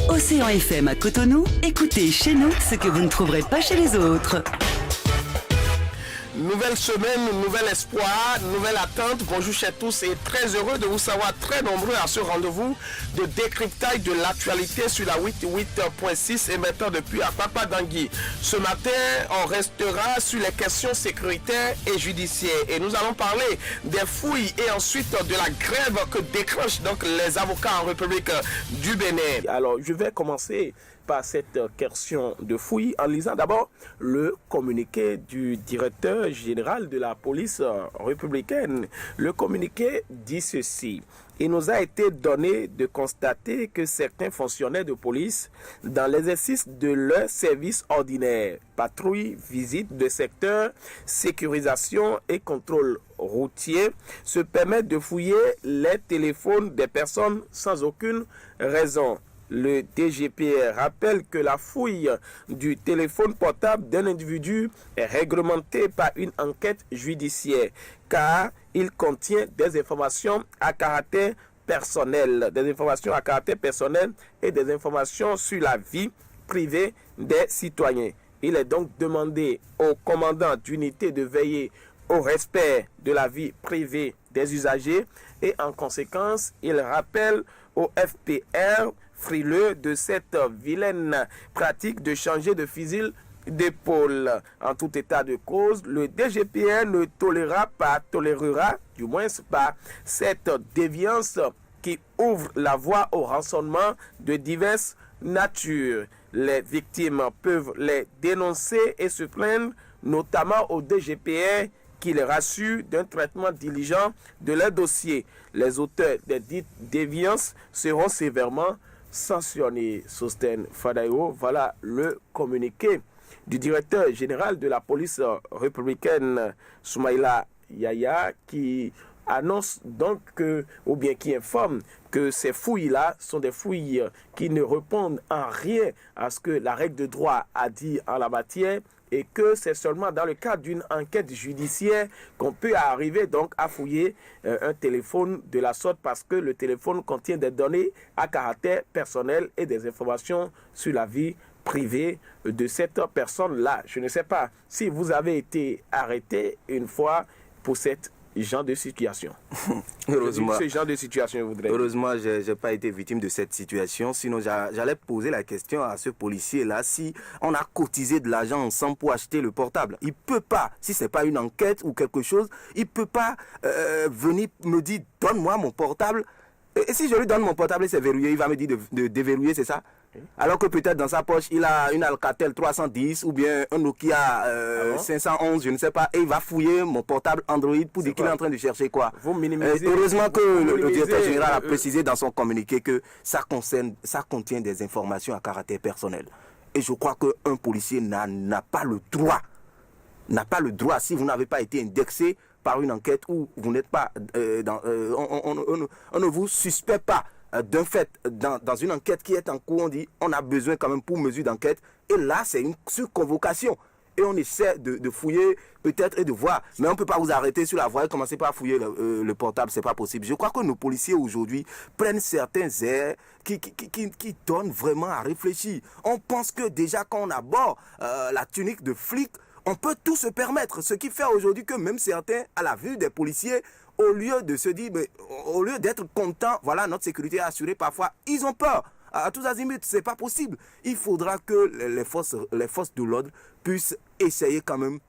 Océan FM à Cotonou, écoutez chez nous ce que vous ne trouverez pas chez les autres. Nouvelle semaine, nouvel espoir, nouvelle attente. Bonjour chez tous et très heureux de vous savoir très nombreux à ce rendez-vous de décryptage de l'actualité sur la 88.6 émettant depuis Apapa Dangui. Ce matin, on restera sur les questions sécuritaires et judiciaires et nous allons parler des fouilles et ensuite de la grève que déclenchent donc les avocats en République du Bénin. Alors, je vais commencer par cette question de fouille en lisant d'abord le communiqué du directeur général de la police républicaine. Le communiqué dit ceci: il nous a été donné de constater que certains fonctionnaires de police, dans l'exercice de leur service ordinaire, patrouille, visite de secteur, sécurisation et contrôle routier, se permettent de fouiller les téléphones des personnes sans aucune raison. Le DGPR rappelle que la fouille du téléphone portable d'un individu est réglementée par une enquête judiciaire car il contient des informations à caractère personnel, et des informations sur la vie privée des citoyens. Il est donc demandé au commandant d'unité de veiller au respect de la vie privée des usagers et en conséquence, il rappelle au FPR frileux de cette vilaine pratique de changer de fusil d'épaule. En tout état de cause, le DGPR ne tolérera du moins pas cette déviance qui ouvre la voie au rançonnement de diverses natures. Les victimes peuvent les dénoncer et se plaindre notamment au DGPR qui les rassure d'un traitement diligent de leur dossier. Les auteurs des dites déviances seront sévèrement sanctionnés. Sosten Fadaïro, voilà le communiqué du directeur général de la police républicaine, Soumaïla Yaya, qui annonce donc qui informe que ces fouilles-là sont des fouilles qui ne répondent en rien à ce que la règle de droit a dit en la matière et que c'est seulement dans le cadre d'une enquête judiciaire qu'on peut arriver donc à fouiller un téléphone de la sorte parce que le téléphone contient des données à caractère personnel et des informations sur la vie privée de cette personne-là. Je ne sais pas si vous avez été arrêté une fois pour cette genre de situation. Heureusement, ce genre de situation, je voudrais. Heureusement, je n'ai pas été victime de cette situation. Sinon, j'allais poser la question à ce policier-là si on a cotisé de l'argent ensemble pour acheter le portable. Il ne peut pas, si ce n'est pas une enquête ou quelque chose, il ne peut pas venir me dire « donne-moi mon portable ». Et si je lui donne mon portable et c'est verrouillé, il va me dire de déverrouiller, c'est ça? Alors que peut-être dans sa poche, il a une Alcatel 310 ou bien un Nokia 511, je ne sais pas, et il va fouiller mon portable Android pour dire qu'il est en train de chercher quoi. Vous minimisez. Heureusement que le directeur général a précisé dans son communiqué que ça contient des informations à caractère personnel. Et je crois qu'un policier n'a pas le droit, si vous n'avez pas été indexé par une enquête où vous n'êtes pas, on ne vous suspecte pas d'un fait dans une enquête qui est en cours, on dit on a besoin quand même pour mesure d'enquête et là c'est une surconvocation et on essaie de fouiller peut-être et de voir, mais on ne peut pas vous arrêter sur la voie et commencer par fouiller le portable, c'est pas possible. Je crois que nos policiers aujourd'hui prennent certains airs qui donnent vraiment à réfléchir. On pense que déjà quand on aborde la tunique de flic, on peut tout se permettre, ce qui fait aujourd'hui que même certains, à la vue des policiers, au lieu de se dire, au lieu d'être contents, voilà, notre sécurité est assurée, parfois, ils ont peur. À tous azimuts, c'est pas possible. Il faudra que les forces de l'ordre puissent essayer quand même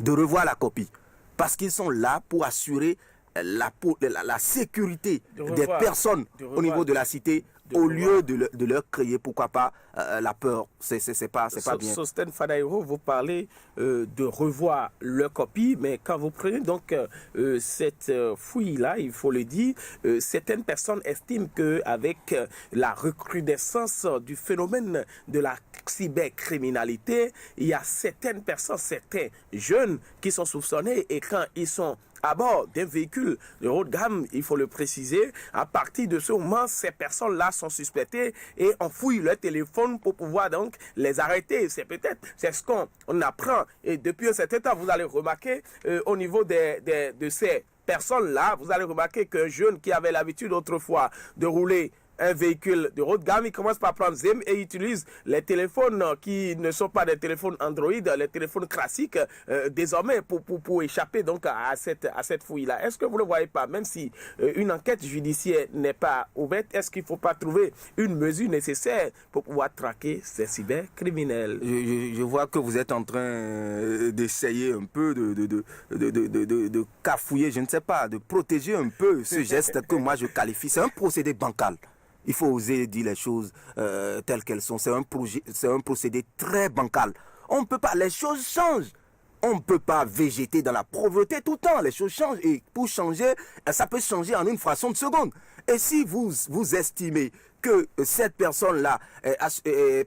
de revoir la copie. Parce qu'ils sont là pour assurer la sécurité des personnes au niveau de la cité, au lieu de leur créer, pourquoi pas, la peur. C'est pas bien. Sosten Fadaïro, vous parlez de revoir leur copie, mais quand vous prenez donc cette fouille-là, il faut le dire, certaines personnes estiment qu'avec la recrudescence du phénomène de la cybercriminalité, il y a certaines personnes, certains jeunes qui sont soupçonnés et quand ils sont à bord d'un véhicule de haut de gamme, il faut le préciser, à partir de ce moment, ces personnes-là sont suspectées et on fouille leur téléphone pour pouvoir donc les arrêter. C'est ce qu'on apprend. Et depuis un certain temps, vous allez remarquer au niveau de ces personnes-là, vous allez remarquer qu'un jeune qui avait l'habitude autrefois de rouler un véhicule de haute gamme, il commence par prendre ZIM et il utilise les téléphones qui ne sont pas des téléphones Android, les téléphones classiques désormais pour échapper donc à cette fouille-là. Est-ce que vous ne le voyez pas, même si une enquête judiciaire n'est pas ouverte, est-ce qu'il ne faut pas trouver une mesure nécessaire pour pouvoir traquer ces cybercriminels? Je vois que vous êtes en train d'essayer un peu de cafouiller, je ne sais pas, de protéger un peu ce geste que moi je qualifie. C'est un procédé bancal. Il faut oser dire les choses telles qu'elles sont. C'est un procédé très bancal. On ne peut pas, les choses changent. On ne peut pas végéter dans la pauvreté tout le temps. Les choses changent et pour changer, ça peut changer en une fraction de seconde. Et si vous estimez que cette personne-là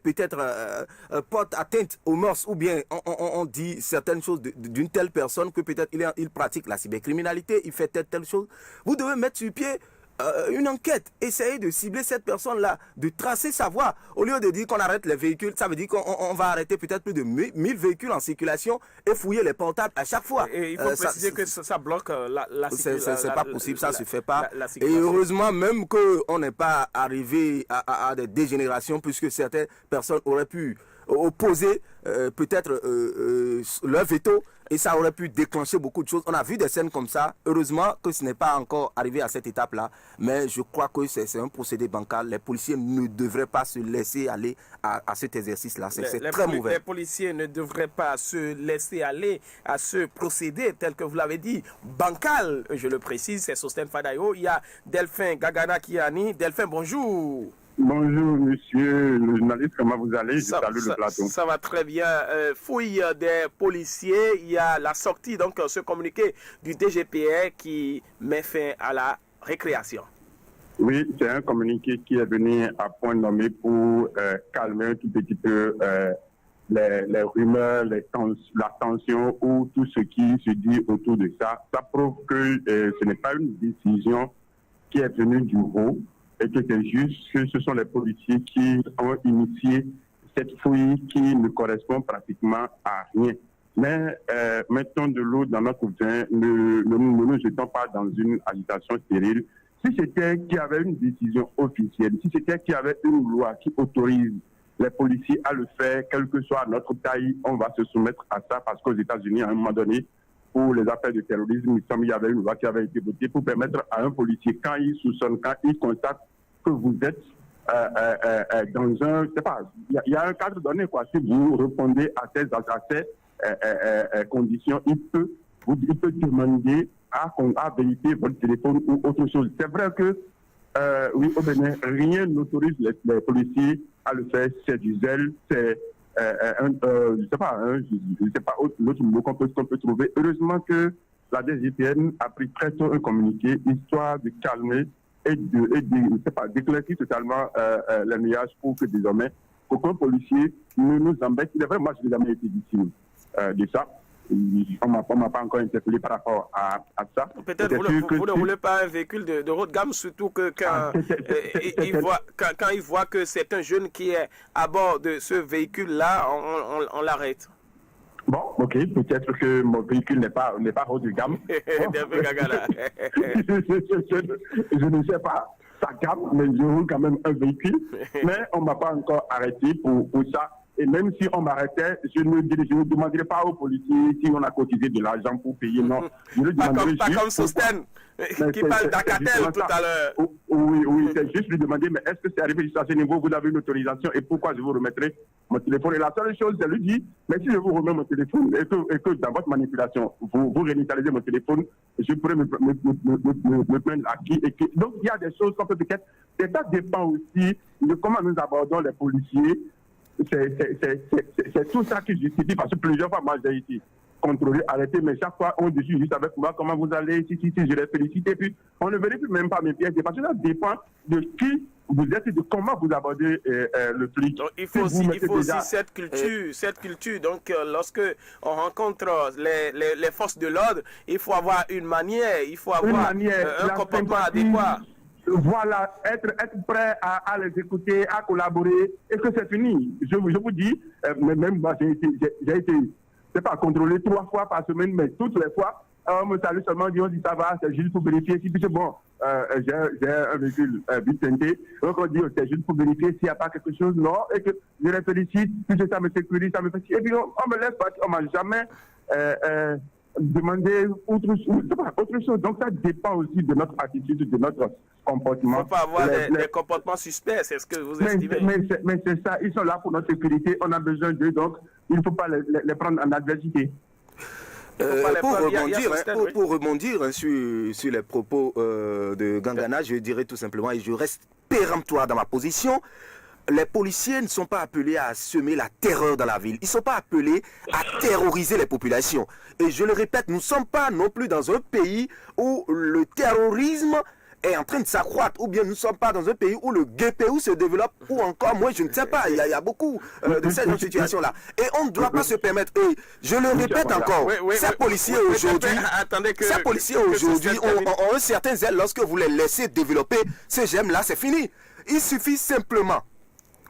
peut-être porte atteinte aux mœurs ou bien on dit certaines choses d'une telle personne que peut-être il pratique la cybercriminalité, il fait telle chose, vous devez mettre sur pied une enquête, essayer de cibler cette personne-là, de tracer sa voie. Au lieu de dire qu'on arrête les véhicules, ça veut dire qu'on va arrêter peut-être plus de 1000 véhicules en circulation et fouiller les portables à chaque fois. Et il faut préciser que ça bloque la circulation. C'est pas possible, ça se fait pas. Et heureusement même qu'on n'est pas arrivé à des dégénérations puisque certaines personnes auraient pu opposer peut-être leur veto et ça aurait pu déclencher beaucoup de choses. On a vu des scènes comme ça. Heureusement que ce n'est pas encore arrivé à cette étape-là. Mais je crois que c'est un procédé bancal. Les policiers ne devraient pas se laisser aller à cet exercice-là. C'est très mauvais. Les policiers ne devraient pas se laisser aller à ce procédé tel que vous l'avez dit, bancal. Je le précise, c'est Sosten Fadayo. Il y a Delphin Gagana Kiani. Delphin, bonjour. Bonjour, monsieur le journaliste, comment vous allez? Je salue le plateau. Ça va très bien. Fouille des policiers, il y a la sortie, donc ce communiqué du DGPR qui met fin à la récréation. Oui, c'est un communiqué qui est venu à point nommé pour calmer un tout petit peu les rumeurs, la tension ou tout ce qui se dit autour de ça. Ça prouve que ce n'est pas une décision qui est venue du haut. Et que c'est juste que ce sont les policiers qui ont initié cette fouille qui ne correspond pratiquement à rien. Mais mettons de l'eau dans notre vin, ne nous jetons pas dans une agitation stérile. Si c'était qu'il y avait une décision officielle, si c'était qu'il y avait une loi qui autorise les policiers à le faire, quelle que soit notre taille, on va se soumettre à ça parce qu'aux États-Unis, à un moment donné, pour les affaires de terrorisme, il y avait une loi qui avait été votée pour permettre à un policier, quand il soupçonne, quand il constate que vous êtes dans un, je sais pas, il y a un cadre donné, quoi. Si vous répondez à ces conditions, il peut demander à vérifier votre téléphone ou autre chose. C'est vrai que, oui, au Bénin, rien n'autorise les policiers à le faire. C'est du zèle, c'est je sais pas l'autre mot qu'on peut trouver. Heureusement que la DGPN a pris très tôt un communiqué, histoire de calmer et d'éclaircir totalement les nuages pour que désormais aucun policier ne nous embête. Il est vrai, moi je n'ai jamais été victime de ça. On m'a pas encore interpellé par rapport à ça. Peut-être vous ne roulez pas un véhicule de haute gamme, surtout que quand il voit que c'est un jeune qui est à bord de ce véhicule-là, on l'arrête. Bon, ok, peut-être que mon véhicule n'est pas haut de gamme. Je ne sais pas sa gamme, mais je roule quand même un véhicule. Mais on ne m'a pas encore arrêté pour ça. Et même si on m'arrêtait, je ne demanderais pas aux policiers si on a cotisé de l'argent pour payer. Non. Pas comme Sosten, qui parle d'Acatel tout à l'heure. Oui, c'est juste lui demander, mais est-ce que c'est arrivé jusqu'à ce niveau, vous avez une autorisation et pourquoi je vous remettrai mon téléphone? Et la seule chose, c'est lui dit, mais si je vous remets mon téléphone et que dans votre manipulation, vous réinitialisez mon téléphone, je pourrais me plaindre à qui et qui. Donc il y a des choses qu'on peut peut-être. Et ça dépend aussi de comment nous abordons les policiers. C'est tout ça qui justifie, parce que plusieurs fois, moi, j'ai été contrôlé, arrêté, mais chaque fois, on dit juste avec moi, comment vous allez, si, je les félicite, et puis on ne vérifie même pas mes pièces, parce que ça dépend de qui vous êtes et de comment vous abordez le flic. Donc, il faut aussi cette culture. Donc, lorsque on rencontre les forces de l'ordre, il faut avoir une manière, il faut avoir un comportement adéquat. Voilà, être prêt à les écouter, à collaborer, et que c'est fini. Je vous dis, même moi, j'ai été, c'est pas contrôlé 3 fois par semaine, mais toutes les fois, On me salue seulement, on dit ça va, c'est juste pour vérifier. Si puis bon, j'ai un véhicule vite teinté, donc on dit c'est juste pour vérifier s'il n'y a pas quelque chose, non, et que je les félicite, puis ça me sécurise, ça me fait. Et puis on me laisse partir, on m'a jamais demandé autre chose. Donc ça dépend aussi de notre attitude, de notre comportement. Il ne faut pas avoir des comportements suspects, c'est ce que vous estimez. Mais c'est ça, ils sont là pour notre sécurité, on a besoin d'eux, donc il ne faut pas les prendre en adversité. Pour rebondir sur les propos de Gangana, je dirais tout simplement, et je reste péremptoire dans ma position, les policiers ne sont pas appelés à semer la terreur dans la ville. Ils ne sont pas appelés à terroriser les populations. Et je le répète, nous ne sommes pas non plus dans un pays où le terrorisme est en train de s'accroître, ou bien nous ne sommes pas dans un pays où le GPU se développe, ou encore, moi je ne sais pas, il y a beaucoup de cette situation-là. Et on ne doit pas se permettre, et je le répète encore, ces policiers aujourd'hui ont un certain zèle. Lorsque vous les laissez développer ce gemme-là, c'est fini. Il suffit simplement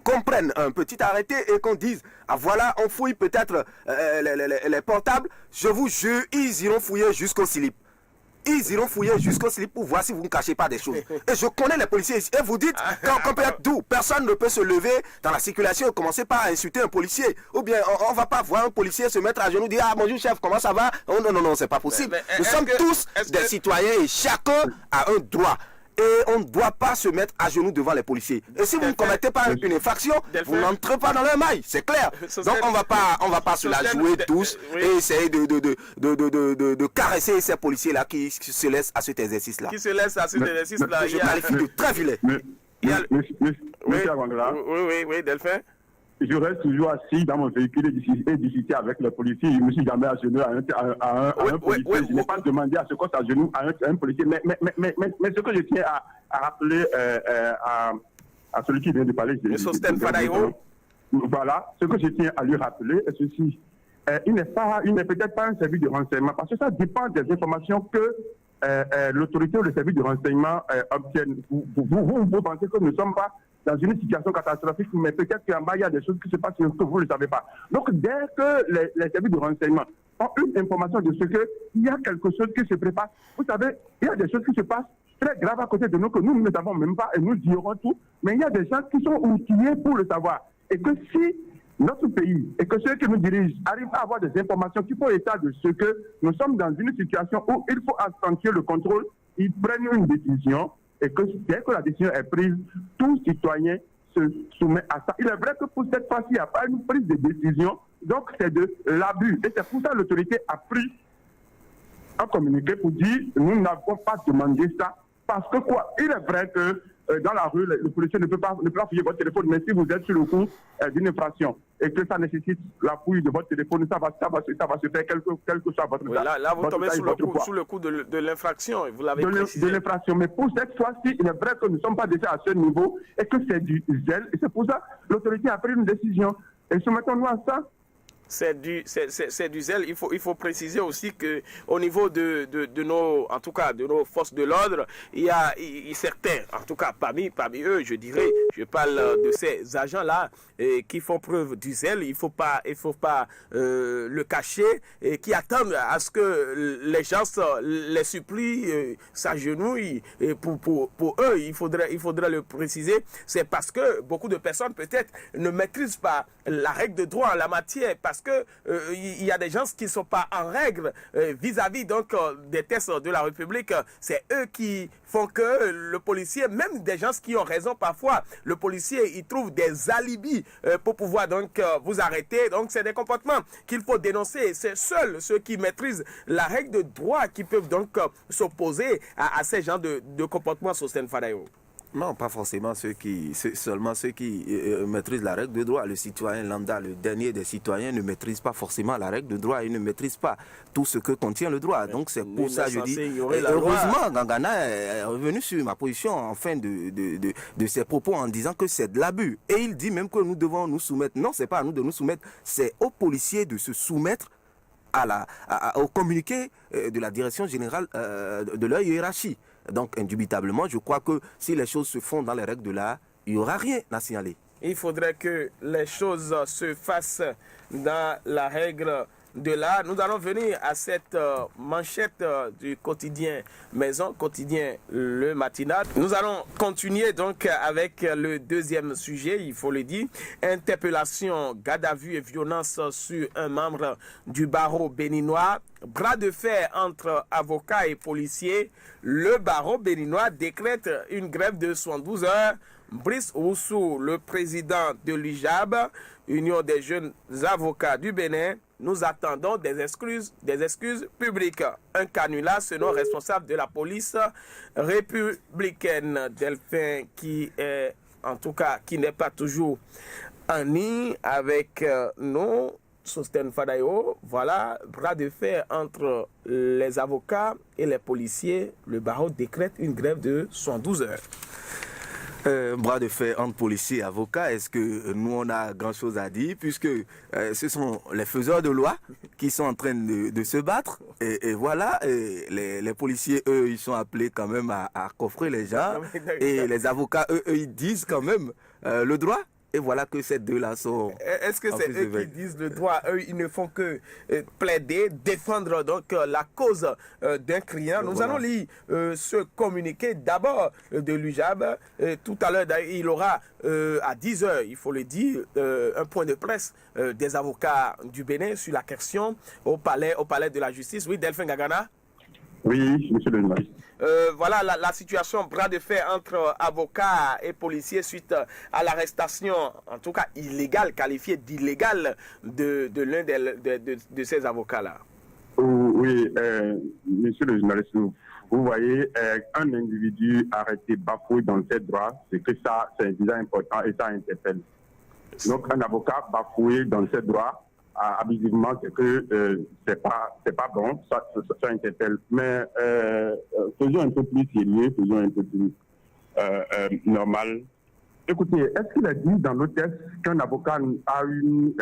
qu'on prenne un petit arrêté et qu'on dise, ah voilà, on fouille peut-être les portables, je vous jure, ils iront fouiller jusqu'au slip. Ils iront fouiller jusqu'au slip pour voir si vous ne cachez pas des choses. Et je connais les policiers ici. Et vous dites, qu'on peut être doux, personne ne peut se lever dans la circulation et commencer par insulter un policier. Ou bien on ne va pas voir un policier se mettre à genoux et dire, ah bonjour chef, comment ça va? Oh, non, c'est pas possible. Nous sommes tous des citoyens et chacun a un droit. Et on ne doit pas se mettre à genoux devant les policiers. Et si vous ne commettez pas une infraction, vous n'entrez pas dans leur maille, c'est clair. Donc on va pas se la jouer tous et essayer de caresser ces policiers-là qui se laissent à cet exercice-là. Qui se laissent à cet exercice-là. Je qualifie de très vilain. Oui, Delphin. Je reste toujours assis dans mon véhicule et discuter avec les policiers. Je ne me suis jamais agenouillé à un policier. Je n'ai pas demandé à ce qu'on s'agenouille à un policier. Mais ce que je tiens à rappeler à celui qui vient de parler, voilà, ce que je tiens à lui rappeler est ceci. Il n'est peut-être pas un service de renseignement, parce que ça dépend des informations que l'autorité ou le service de renseignement obtiennent. Vous pensez que nous ne sommes pas dans une situation catastrophique, mais peut-être qu'en bas, il y a des choses qui se passent que vous ne le savez pas. Donc, dès que les services de renseignement ont une information de ce qu'il y a quelque chose qui se prépare, vous savez, il y a des choses qui se passent très graves à côté de nous que nous ne savons même pas et nous dirons tout, mais il y a des gens qui sont outillés pour le savoir. Et que si notre pays et que ceux qui nous dirigent arrivent à avoir des informations qui font état de ce que nous sommes dans une situation où il faut accentuer le contrôle, ils prennent une décision. Et que dès que la décision est prise, tout citoyen se soumet à ça. Il est vrai que pour cette fois-ci, il n'y a pas une prise de décision, donc c'est de l'abus. Et c'est pour ça que l'autorité a pris un communiqué pour dire nous n'avons pas demandé ça. Parce que quoi, il est vrai que dans la rue, le policier ne peut pas fouiller votre téléphone, mais si vous êtes sur le coup d'une infraction et que ça nécessite la fouille de votre téléphone, ça va se faire quel que soit votre cas. Là, vous tombez sous le coup de l'infraction, vous l'avez précisé. De l'infraction, mais pour cette fois-ci, il est vrai que nous ne sommes pas déjà à ce niveau et que c'est du zèle. Et c'est pour ça que l'autorité a pris une décision. Et soumettons-nous à ça. C'est du zèle. Il faut préciser aussi que au niveau de nos forces de l'ordre, il y a certains, en tout cas parmi eux, je parle de ces agents-là qui font preuve du zèle. Il faut pas le cacher et qui attendent à ce que les gens les supplient, s'agenouillent. Et pour eux, il faudrait le préciser. C'est parce que beaucoup de personnes peut-être ne maîtrisent pas la règle de droit en la matière, parce que il y a des gens qui ne sont pas en règle vis-à-vis donc des tests de la République. C'est eux qui font que le policier, même des gens qui ont raison parfois, le policier il trouve des alibis pour pouvoir donc vous arrêter. Donc c'est des comportements qu'il faut dénoncer. C'est seuls ceux qui maîtrisent la règle de droit qui peuvent donc s'opposer à ces genres de comportements sur Stéphane Fadayo. Non, pas forcément seulement ceux qui maîtrisent la règle de droit. Le citoyen lambda, le dernier des citoyens, ne maîtrise pas forcément la règle de droit. Il ne maîtrise pas tout ce que contient le droit. Donc c'est pour ça que je dis, heureusement, Gangana est revenu sur ma position en fin de ses propos en disant que c'est de l'abus. Et il dit même que nous devons nous soumettre. Non, c'est pas à nous de nous soumettre, c'est aux policiers de se soumettre au communiqué de la direction générale de leur hiérarchie. Donc, indubitablement, je crois que si les choses se font dans les règles de l'art, il n'y aura rien à signaler. Il faudrait que les choses se fassent dans la règle de là, nous allons venir à cette manchette du quotidien Maison, quotidien le matinal. Nous allons continuer donc avec le deuxième sujet, il faut le dire. Interpellation, garde à vue et violence sur un membre du barreau béninois. Bras de fer entre avocats et policiers. Le barreau béninois décrète une grève de 72 heures. Brice Oussou, le président de l'UJAB, Union des jeunes avocats du Bénin, nous attendons des excuses publiques. Un canular selon responsable de la police républicaine, Delphin, qui est en tout cas qui n'est pas toujours en ligne avec nous. Sosten Fadayo, voilà, bras de fer entre les avocats et les policiers. Le barreau décrète une grève de 112 heures. Bras de fer entre policiers et avocats, est-ce que nous on a grand chose à dire puisque ce sont les faiseurs de loi qui sont en train de se battre et voilà, et les policiers eux ils sont appelés quand même à coffrer les gens et les avocats eux ils disent quand même le droit. Et voilà que ces deux-là sont... Est-ce que c'est eux qui disent le droit? Eux, ils ne font que plaider, défendre donc la cause d'un client. Nous allons lire ce communiqué d'abord de l'UJAB. Tout à l'heure, il aura à 10h, il faut le dire, un point de presse des avocats du Bénin sur la question au palais de la justice. Oui, Delphin Gagana? Oui, monsieur le journaliste. Voilà la situation, bras de fer entre avocats et policiers suite à l'arrestation, en tout cas illégale, qualifiée d'illégale, de l'un de ces avocats-là. Oui, monsieur le journaliste, vous voyez, un individu arrêté, bafoué dans ses droits, c'est que ça, c'est déjà important et ça interpelle. Donc, un avocat bafoué dans ses droits, abusivement, c'est que c'est pas bon, ça interpelle. Mais faisons un peu plus sérieux, faisons un peu plus normal. Écoutez, est-ce qu'il a dit dans le texte qu'un avocat a une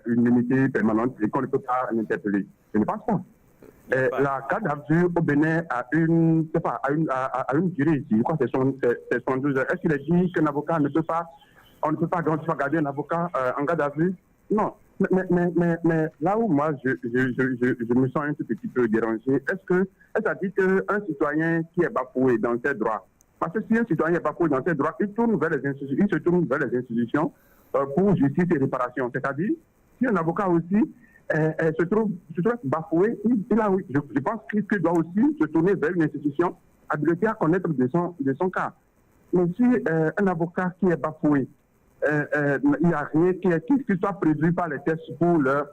immunité permanente et qu'on ne peut pas l'interpeller? Je ne pense pas. La garde à vue au Bénin a une durée ici. Je crois que c'est 72 heures. Est-ce qu'il a dit qu'un avocat ne peut pas, on ne peut pas garder un avocat en garde à vue? Non. Mais là où moi je me sens un tout petit peu dérangé, est-ce à dire qu'un citoyen qui est bafoué dans ses droits, parce que si un citoyen est bafoué dans ses droits, il se tourne vers les institutions pour justice et réparation. C'est-à-dire, si un avocat aussi se trouve bafoué, je pense qu'il doit aussi se tourner vers une institution habilitée à connaître de son cas. Mais si un avocat qui est bafoué, il n'y a rien qui soit prévu par les tests pour leur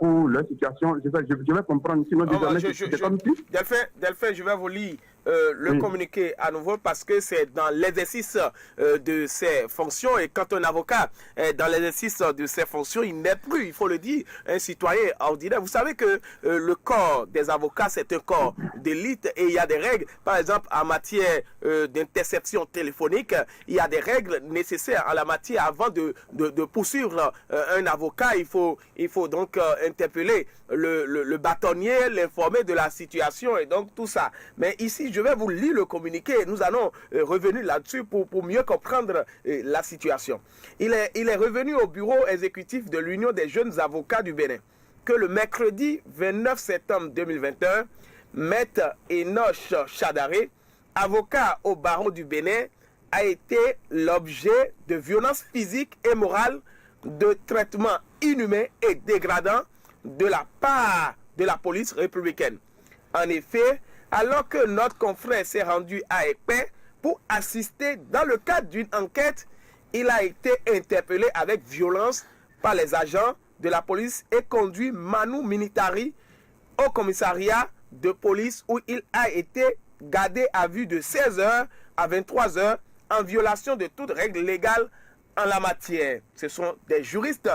situation. Je vais comprendre. Sinon, c'est comme si... Delphin, je vais vous lire le communiqué à nouveau parce que c'est dans l'exercice de ses fonctions et quand un avocat est dans l'exercice de ses fonctions, il n'est plus, il faut le dire, un citoyen ordinaire. Vous savez que le corps des avocats, c'est un corps d'élite et il y a des règles. Par exemple, en matière d'interception téléphonique, il y a des règles nécessaires en la matière avant de poursuivre un avocat. Il faut donc interpeller le bâtonnier, l'informer de la situation et donc tout ça. Mais ici, je vais vous lire le communiqué et nous allons revenir là-dessus pour mieux comprendre la situation. Il est revenu au bureau exécutif de l'Union des jeunes avocats du Bénin que le mercredi 29 septembre 2021, Maître Enoch Chadaré, avocat au barreau du Bénin, a été l'objet de violences physiques et morales, de traitements inhumains et dégradants de la part de la police républicaine. En effet, alors que notre confrère s'est rendu à Épais pour assister dans le cadre d'une enquête, il a été interpellé avec violence par les agents de la police et conduit manu militari au commissariat de police où il a été gardé à vue de 16h à 23h en violation de toute règle légale en la matière. Ce sont des juristes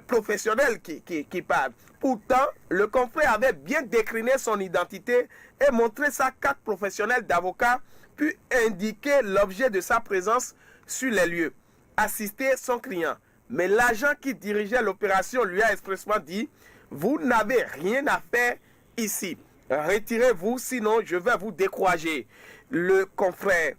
professionnels qui parlent. Pourtant, le confrère avait bien décliné son identité et montré sa carte professionnelle d'avocat, puis indiqué l'objet de sa présence sur les lieux, assister son client. Mais l'agent qui dirigeait l'opération lui a expressément dit « Vous n'avez rien à faire ici. Retirez-vous, sinon je vais vous décourager. » Le confrère,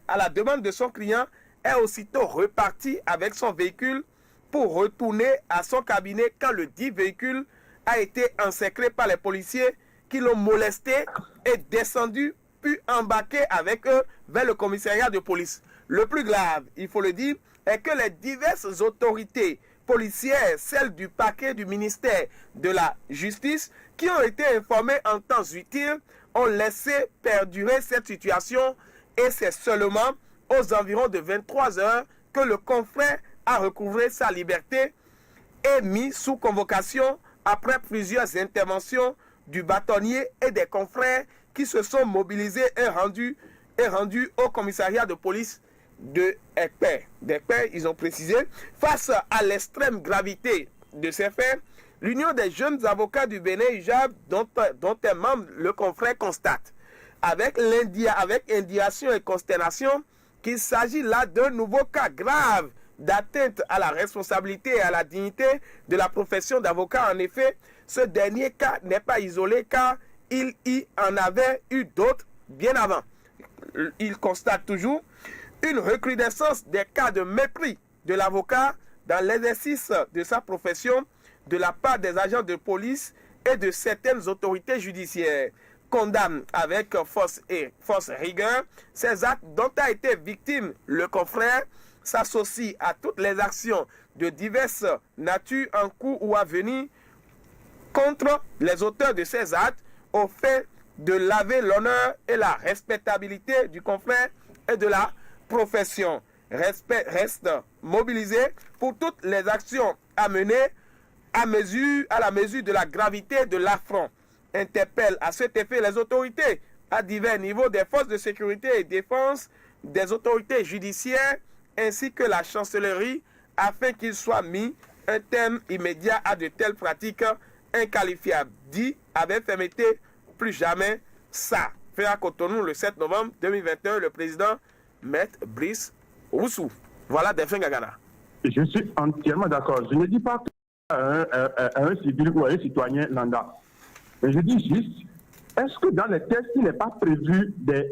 à la demande de son client, est aussitôt reparti avec son véhicule pour retourner à son cabinet quand le dit véhicule a été encerclé par les policiers qui l'ont molesté et descendu, puis embarqué avec eux vers le commissariat de police. Le plus grave, il faut le dire, est que les diverses autorités policières, celles du parquet du ministère de la Justice, qui ont été informées en temps utile, ont laissé perdurer cette situation et c'est seulement aux environs de 23 heures que le confrère a recouvré sa liberté et mis sous convocation après plusieurs interventions du bâtonnier et des confrères qui se sont mobilisés et rendus au commissariat de police de Ekpè. Ils ont précisé, face à l'extrême gravité de ces faits, l'Union des jeunes avocats du Bénin UJAB, dont est membre le confrère, constate avec indignation et consternation qu'il s'agit là d'un nouveau cas grave d'atteinte à la responsabilité et à la dignité de la profession d'avocat. En effet, ce dernier cas n'est pas isolé car il y en avait eu d'autres bien avant. Il constate toujours une recrudescence des cas de mépris de l'avocat dans l'exercice de sa profession de la part des agents de police et de certaines autorités judiciaires. Condamne avec force rigueur ces actes dont a été victime le confrère, s'associe à toutes les actions de diverses natures en cours ou à venir contre les auteurs de ces actes au fait de laver l'honneur et la respectabilité du confrère et de la profession. Reste mobilisé pour toutes les actions à mener à la mesure de la gravité de l'affront. Interpelle à cet effet les autorités à divers niveaux des forces de sécurité et défense, des autorités judiciaires ainsi que la chancellerie afin qu'il soit mis un terme immédiat à de telles pratiques inqualifiables. Dit avec fermeté, plus jamais ça. Fait à Cotonou le 7 novembre 2021, le président Maître Brice Roussou. Voilà Delphin Gagana. Je suis entièrement d'accord. Je ne dis pas à un civil ou à un citoyen lambda. Mais je dis juste, est-ce que dans les textes, il n'est pas prévu des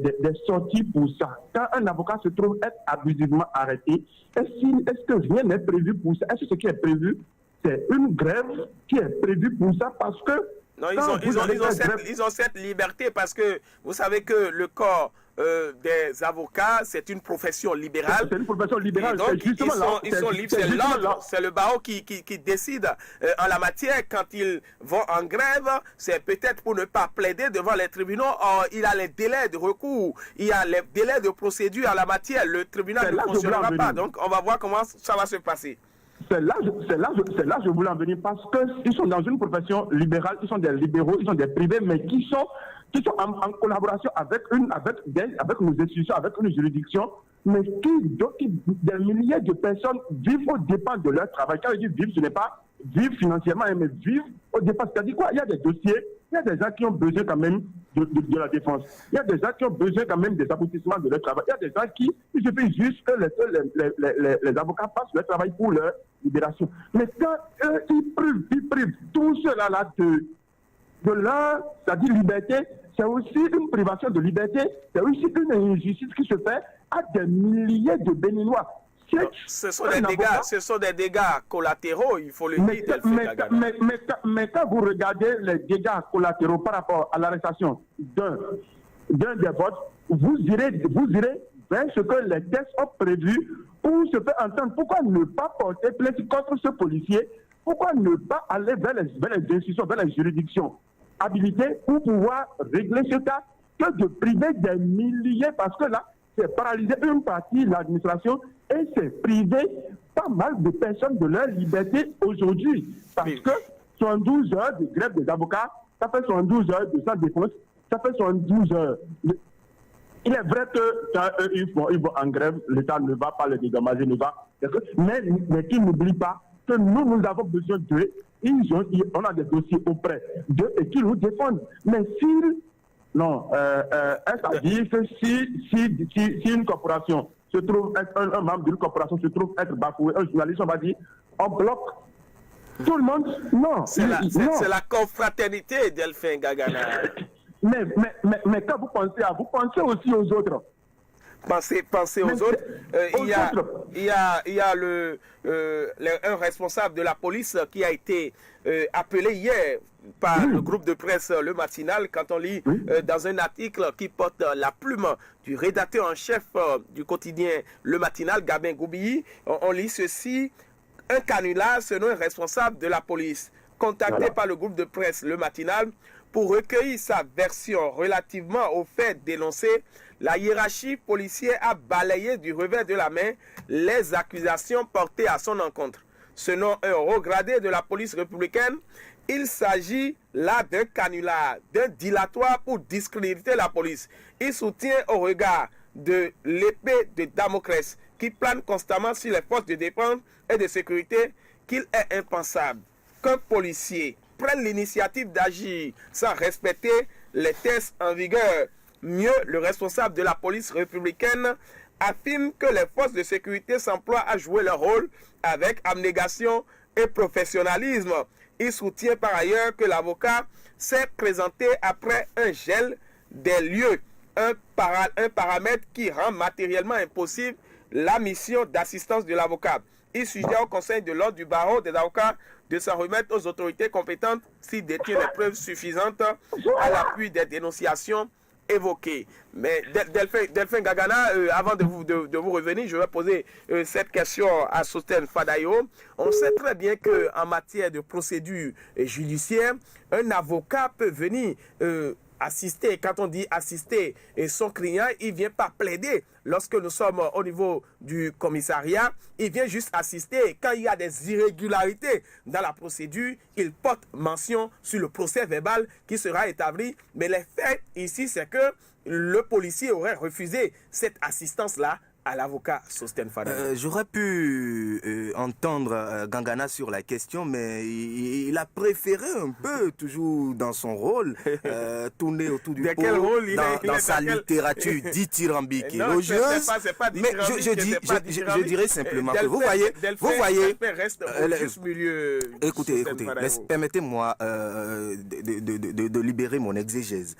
sorties pour ça? Quand un avocat se trouve être abusivement arrêté, est-ce que rien n'est prévu pour ça? Est-ce que ce qui est prévu, c'est une grève qui est prévue pour ça? Parce que... Non, ils ont cette liberté parce que vous savez que le corps des avocats, c'est une profession libérale. C'est une profession libérale. Donc, ils sont libres. C'est l'ordre, c'est le barreau qui décide en la matière. Quand ils vont en grève, c'est peut-être pour ne pas plaider devant les tribunaux. Or, il y a les délais de recours, il y a les délais de procédure en la matière. Le tribunal ne fonctionnera pas. Donc, on va voir comment ça va se passer. C'est là je voulais en venir parce qu'ils sont dans une profession libérale, ils sont des libéraux, ils sont des privés, mais qui sont en collaboration avec nos institutions, avec une juridiction, mais des milliers de personnes vivent aux dépens de leur travail. Quand je dis vivre, ce n'est pas vivre financièrement, mais vivre aux dépens. C'est-à-dire quoi? Il y a des dossiers, il y a des gens qui ont besoin quand même de la défense. Il y a des gens qui ont besoin quand même des aboutissements de leur travail. Il y a des gens qui, il suffit juste que les avocats passent leur travail pour leur libération. Mais quand ils privent tout cela là de leur, c'est-à-dire liberté, c'est aussi une privation de liberté, c'est aussi une injustice qui se fait à des milliers de Béninois. Ce sont des dégâts collatéraux, il faut le dire. Mais quand vous regardez les dégâts collatéraux par rapport à l'arrestation d'un des vôtres, vous irez vers ce que les textes ont prévu pour se faire entendre. Pourquoi ne pas porter plainte contre ce policier? Pourquoi ne pas aller vers les institutions, vers les juridictions habilitées pour pouvoir régler ce cas que de priver des milliers? Parce que là, c'est paralyser une partie de l'administration et c'est priver pas mal de personnes de leur liberté aujourd'hui. Parce que 72 heures de grève des avocats, ça fait 72 heures de sans défense, ça fait 72 heures. Il est vrai que quand ils vont en grève, l'État ne va pas les dédommager, mais qu'ils n'oublient pas que nous avons besoin d'eux. On a des dossiers auprès d'eux et qu'ils nous défendent. Mais s'ils... Non, c'est-à-dire que si une corporation se trouve être, un membre d'une corporation se trouve être bafoué, un journaliste, on va dire, on bloque tout le monde. Non. C'est la confraternité, Delphin Gagana. Mais quand vous pensez à vous, pensez aussi aux autres. Pensez aux autres. Il y a un responsable de la police qui a été appelé hier par le groupe de presse Le Matinal, quand on lit dans un article qui porte la plume du rédacteur en chef du quotidien Le Matinal, Gabin Goubiyi, on lit ceci: un canular selon un responsable de la police, contacté par le groupe de presse Le Matinal pour recueillir sa version relativement aux faits dénoncés. La hiérarchie policière a balayé du revers de la main les accusations portées à son encontre. Selon un haut gradé de la police républicaine, il s'agit là d'un canular, d'un dilatoire pour discréditer la police. Il soutient au regard de l'épée de Damoclès qui plane constamment sur les forces de défense et de sécurité qu'il est impensable qu'un policier prenne l'initiative d'agir sans respecter les tests en vigueur. Mieux, le responsable de la police républicaine affirme que les forces de sécurité s'emploient à jouer leur rôle avec abnégation et professionnalisme. Il soutient par ailleurs que l'avocat s'est présenté après un gel des lieux, un paramètre qui rend matériellement impossible la mission d'assistance de l'avocat. Il suggère au Conseil de l'ordre du barreau des avocats de s'en remettre aux autorités compétentes s'il détient les preuves suffisantes à l'appui des dénonciations évoquées. Mais Delphin Gagana, avant de vous revenir, je vais poser cette question à Sostène Fadayo. On sait très bien qu'en matière de procédure judiciaire, un avocat peut venir assister. Quand on dit assister et son client, il ne vient pas plaider. Lorsque nous sommes au niveau du commissariat, il vient juste assister. Quand il y a des irrégularités dans la procédure, il porte mention sur le procès verbal qui sera établi. Mais les faits ici, c'est que le policier aurait refusé cette assistance-là à l'avocat Sostène Fadayo. J'aurais pu entendre Gangana sur la question, mais il a préféré un peu, toujours dans son rôle, tourner autour du pot dans sa littérature dithyrambique et élogieuse. Mais je dirais simplement que vous voyez, écoutez, permettez-moi de libérer mon exégèse.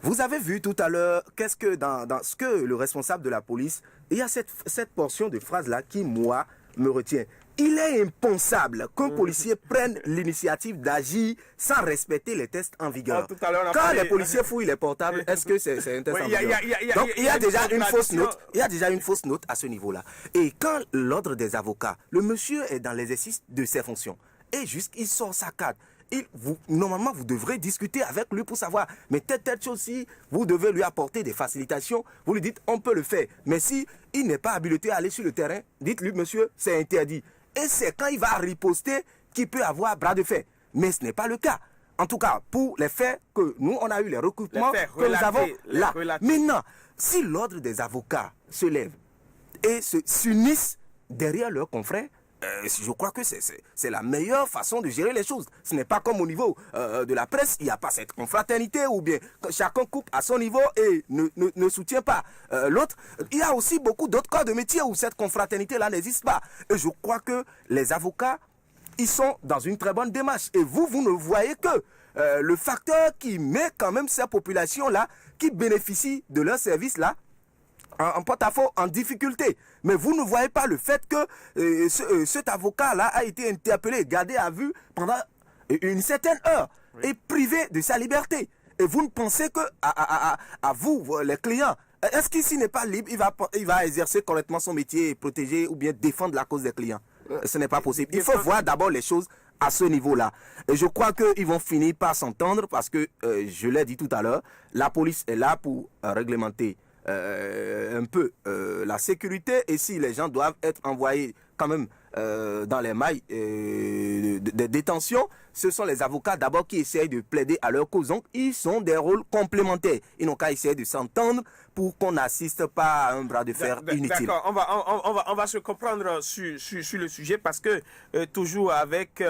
Vous avez vu tout à l'heure, qu'est-ce que dans ce que le responsable de la police, il y a cette portion de phrase-là qui, moi, me retient. Il est impensable qu'un policier prenne l'initiative d'agir sans respecter les tests en vigueur. Quand les policiers fouillent les portables, est-ce que c'est un test en vigueur? Donc, il y a déjà une fausse note. Il y a déjà une fausse note à ce niveau-là. Et quand l'ordre des avocats, le monsieur est dans l'exercice de ses fonctions, et il sort sa carte. Normalement, vous devrez discuter avec lui pour savoir, mais telle chose-ci, vous devez lui apporter des facilitations. Vous lui dites, on peut le faire. Mais si il n'est pas habilité à aller sur le terrain, dites-lui, monsieur, c'est interdit. Et c'est quand il va riposter qu'il peut avoir bras de fer. Mais ce n'est pas le cas. En tout cas, pour les faits que nous, on a eu les recrutements que nous avons là. Maintenant, si l'ordre des avocats se lève et s'unissent derrière leurs confrères, je crois que c'est la meilleure façon de gérer les choses. Ce n'est pas comme au niveau de la presse, il n'y a pas cette confraternité ou bien chacun coupe à son niveau et ne soutient pas l'autre. Il y a aussi beaucoup d'autres corps de métier où cette confraternité-là n'existe pas. Et je crois que les avocats, ils sont dans une très bonne démarche. Et vous ne voyez que le facteur qui met quand même ces populations-là, qui bénéficient de leurs services-là, en porte-à-faux, en difficulté. Mais vous ne voyez pas le fait que cet avocat-là a été interpellé, gardé à vue pendant une certaine heure et privé de sa liberté. Et vous ne pensez que à vous, les clients, est-ce qu'ici n'est pas libre, il va exercer correctement son métier et protéger ou bien défendre la cause des clients? Ce n'est pas possible. Il faut voir d'abord les choses à ce niveau-là. Et je crois qu'ils vont finir par s'entendre parce que, je l'ai dit tout à l'heure, la police est là pour réglementer un peu la sécurité, et si les gens doivent être envoyés quand même dans les mailles de détention, ce sont les avocats d'abord qui essayent de plaider à leur cause. Donc ils sont des rôles complémentaires. Ils n'ont qu'à essayer de s'entendre pour qu'on n'assiste pas à un bras de fer inutile. D'accord, on va se comprendre sur le sujet parce que toujours avec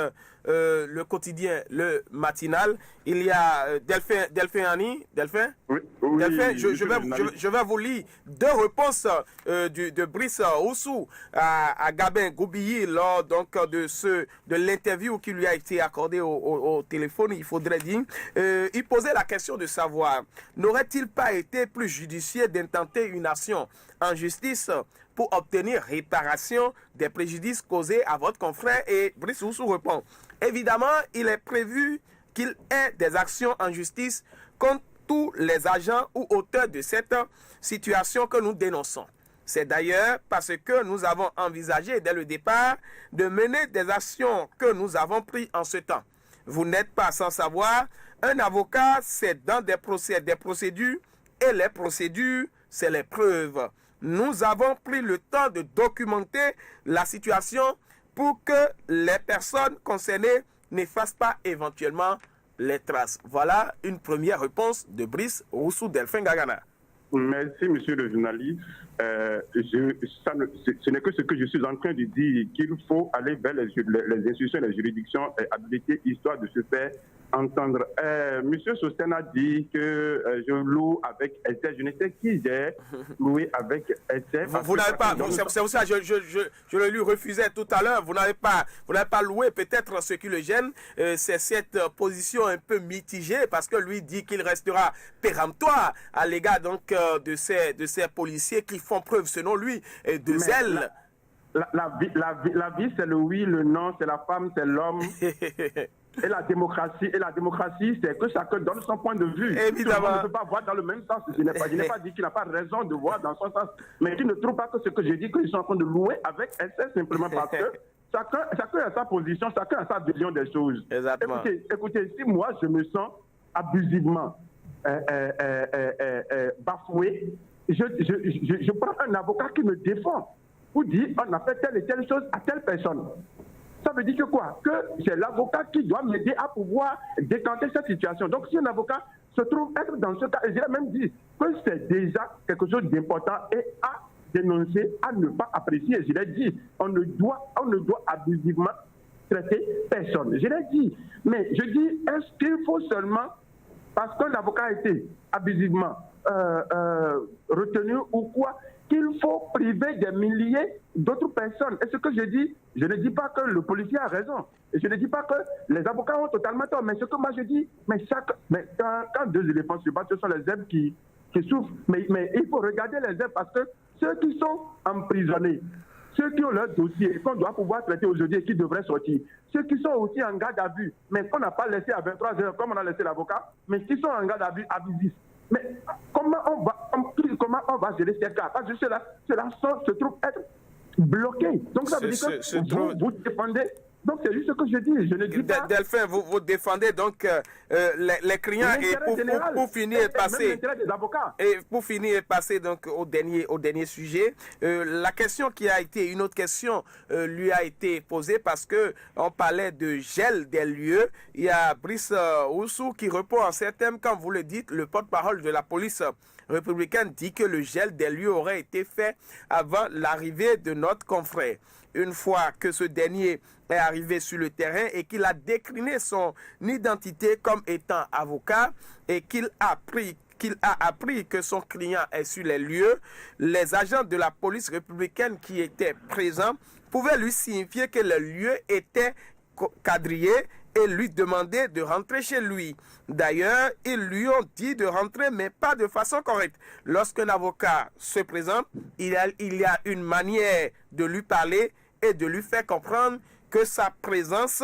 le quotidien, le matinal, il y a Delphin Annie. Delphin, je vais vous lire deux réponses de Brice Oussou à Gabin Goubiyi. lui, lors donc de l'interview qui lui a été accordée au téléphone, il faudrait dire, il posait la question de savoir, n'aurait-il pas été plus judicieux d'intenter une action en justice pour obtenir réparation des préjudices causés à votre confrère? Et Brice Oussou répond, évidemment, il est prévu qu'il ait des actions en justice contre tous les agents ou auteurs de cette situation que nous dénonçons. C'est d'ailleurs parce que nous avons envisagé dès le départ de mener des actions que nous avons prises en ce temps. Vous n'êtes pas sans savoir, un avocat, c'est dans des procédures, et les procédures, c'est les preuves. Nous avons pris le temps de documenter la situation pour que les personnes concernées n'effacent pas éventuellement les traces. Voilà une première réponse de Brice Oussou Delphin Gagana. Merci, monsieur le journaliste. Ce n'est que ce que je suis en train de dire, qu'il faut aller vers les institutions, les juridictions habilitées, histoire de se faire entendre. Monsieur Sosten a dit que je loue avec essai. Je ne sais qui j'ai loué avec essai. Vous n'avez pas, c'est pour ça que je le lui refusais tout à l'heure. Vous n'avez pas loué. Peut-être ce qui le gêne, c'est cette position un peu mitigée, parce que lui dit qu'il restera péremptoire à l'égard donc de ces policiers qui font preuve, selon lui, de zèle. La vie, c'est le oui, le non, c'est la femme, c'est l'homme. Et la démocratie, c'est que chacun donne son point de vue. Évidemment. On ne peut pas voir dans le même sens. Je n'ai pas dit qu'il n'a pas raison de voir dans son sens. Mais tu ne trouves pas que ce que j'ai dit, que je suis en train de louer avec essai, simplement parce que chacun a sa position, chacun a sa vision des choses. Exactement. Écoutez, si moi je me sens abusivement bafoué, je prends un avocat qui me défend pour dire on a fait telle et telle chose à telle personne. Ça veut dire que quoi? Que c'est l'avocat qui doit m'aider à pouvoir décanter cette situation. Donc si un avocat se trouve être dans ce cas, et j'ai même dit que c'est déjà quelque chose d'important et à dénoncer, à ne pas apprécier. Je l'ai dit, on ne doit abusivement traiter personne. Je l'ai dit. Mais je dis, est-ce qu'il faut seulement, parce qu'un avocat a été abusivement retenu ou quoi, qu'il faut priver des milliers d'autres personnes? Et ce que je dis, je ne dis pas que le policier a raison. Et je ne dis pas que les avocats ont totalement tort. Mais ce que moi je dis, quand deux éléphants se battent, ce sont les zèbres qui souffrent. Mais il faut regarder les zèbres, parce que ceux qui sont emprisonnés, ceux qui ont leur dossier, qu'on doit pouvoir traiter aujourd'hui et qui devraient sortir, ceux qui sont aussi en garde à vue, mais qu'on n'a pas laissé à 23 heures comme on a laissé l'avocat, mais qui sont en garde à vue abusifs. Mais comment on va gérer ces cas? Parce que cela se trouve être bloqué. Donc ça veut dire que vous défendez. Donc c'est juste ce que je dis. Je ne dis pas. Delphin, vous défendez donc les clients, et pour finir et passer donc au dernier sujet, la question qui a été une autre question lui a été posée, parce que on parlait de gel des lieux. Il y a Brice Oussou qui répond en ces termes. Quand vous le dites, le porte-parole de la police républicaine dit que le gel des lieux aurait été fait avant l'arrivée de notre confrère. Une fois que ce dernier est arrivé sur le terrain et qu'il a décliné son identité comme étant avocat et qu'il a appris que son client est sur les lieux, les agents de la police républicaine qui étaient présents pouvaient lui signifier que le lieu était quadrillé et lui demander de rentrer chez lui. D'ailleurs, ils lui ont dit de rentrer, mais pas de façon correcte. Lorsqu'un avocat se présente, il y a une manière de lui parler et de lui faire comprendre que sa présence,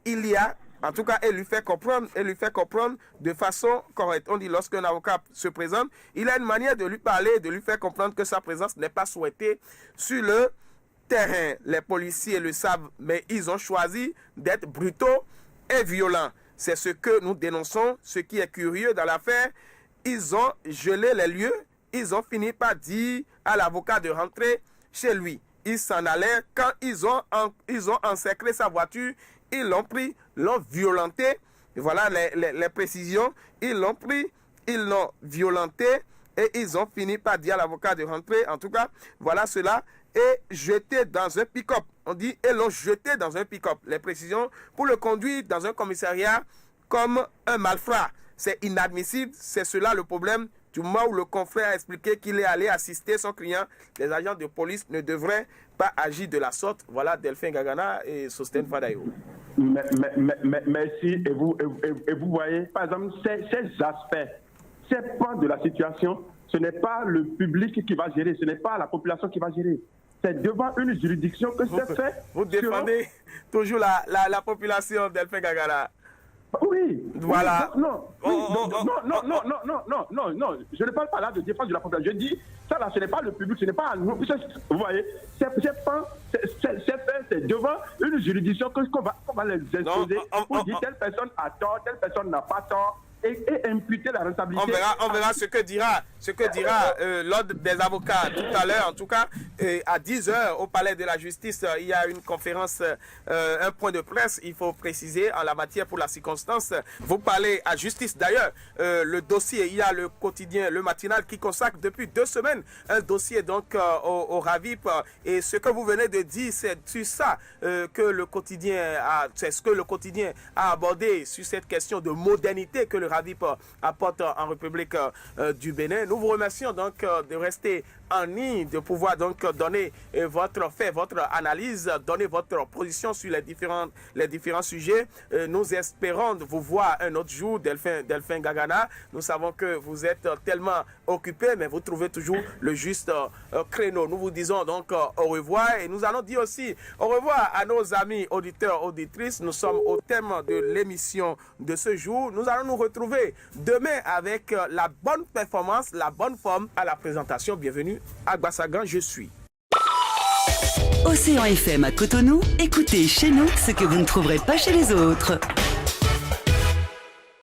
elle lui fait comprendre de façon correcte. On dit, lorsqu'un avocat se présente, il a une manière de lui parler et de lui faire comprendre que sa présence n'est pas souhaitée sur le terrain. Les policiers le savent, mais ils ont choisi d'être brutaux et violents. C'est ce que nous dénonçons. Ce qui est curieux dans l'affaire, ils ont gelé les lieux, ils ont fini par dire à l'avocat de rentrer chez lui. Ils s'en allaient. Quand ils ont encerclé sa voiture, ils l'ont pris, l'ont violenté. Voilà les précisions. Ils l'ont pris, ils l'ont violenté et ils ont fini par dire à l'avocat de rentrer. En tout cas, voilà cela. Et jeté dans un pick-up. On dit, et l'ont jeté dans un pick-up. Les précisions, pour le conduire dans un commissariat comme un malfrat. C'est inadmissible. C'est cela le problème Du moment où le confrère a expliqué qu'il est allé assister son client, les agents de police ne devraient pas agir de la sorte. Voilà Delphin Gagana et Sosten Fadayo. Merci. Et vous voyez, par exemple, ces aspects, ces points de la situation, ce n'est pas le public qui va gérer, ce n'est pas la population qui va gérer. C'est devant une juridiction que c'est fait. Vous défendez toujours la population, Delphin Gagana. Oui. Voilà. Non, je ne parle pas là de défense de la population. Je dis, ça là, ce n'est pas le public, ce n'est pas à nous. Vous voyez, c'est devant une juridiction qu'on va les exposer pour dire telle personne a tort, telle personne n'a pas tort. Et imputer la responsabilité. On verra ce que dira l'ordre des avocats tout à l'heure. En tout cas, à 10h au Palais de la Justice, il y a une conférence, un point de presse, il faut préciser, en la matière pour la circonstance. Vous parlez à justice. D'ailleurs, le dossier, il y a le quotidien, le matinal qui consacre depuis 2 semaines un dossier donc au RAVIP. Et ce que vous venez de dire, c'est sur ça que le quotidien a abordé sur cette question de modernité que le RAVIP apporte en République du Bénin. Nous vous remercions donc de rester en ligne, de pouvoir donc donner votre analyse, donner votre position sur les différents sujets. Nous espérons de vous voir un autre jour, Delphin Gagana. Nous savons que vous êtes tellement occupé, mais vous trouvez toujours le juste créneau. Nous vous disons donc au revoir et nous allons dire aussi au revoir à nos amis auditeurs, auditrices. Nous sommes au thème de l'émission de ce jour. Nous allons nous retrouver demain avec la bonne performance, la bonne forme à la présentation. Bienvenue à Gbassagan, je suis. Océan FM à Cotonou, écoutez chez nous ce que vous ne trouverez pas chez les autres.